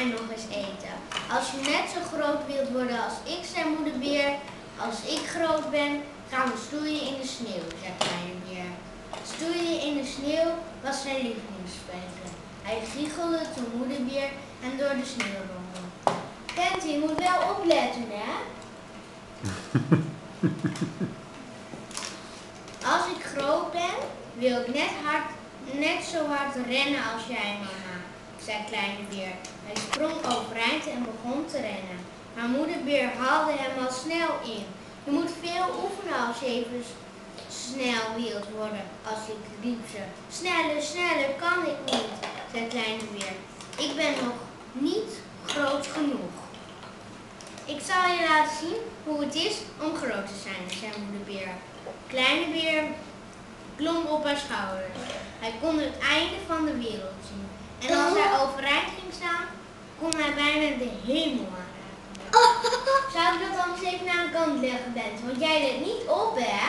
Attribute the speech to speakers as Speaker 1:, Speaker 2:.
Speaker 1: en nog eens eten. Als je net zo groot wilt worden als ik, zei moeder beer. Als ik groot ben, gaan we stoeien in de sneeuw, zei kleine beer. Stoeien in de sneeuw was zijn lievelingsspelletje. Hij giechelde toen moeder beer en door de sneeuw rondde. Kent, je moet wel opletten, hè? Als ik groot ben, wil ik net zo hard rennen als jij, mama, zei kleine beer. Hij sprong overeind en begon te rennen. Maar moeder beer haalde hem al snel in. Je moet veel oefenen als je even snel wilt worden, als ik riep ze. Sneller, sneller kan ik niet, zei kleine beer. Ik ben nog niet groot genoeg. Ik zal je laten zien hoe het is om groot te zijn, zei moeder beer. Kleine beer klom op haar schouders. Hij kon het einde van de wereld zien. En als hij overeind ging staan, kon hij bijna de hemel aanraken. Zou ik dat anders even naar de kant leggen, Bent? Want jij let niet op, hè?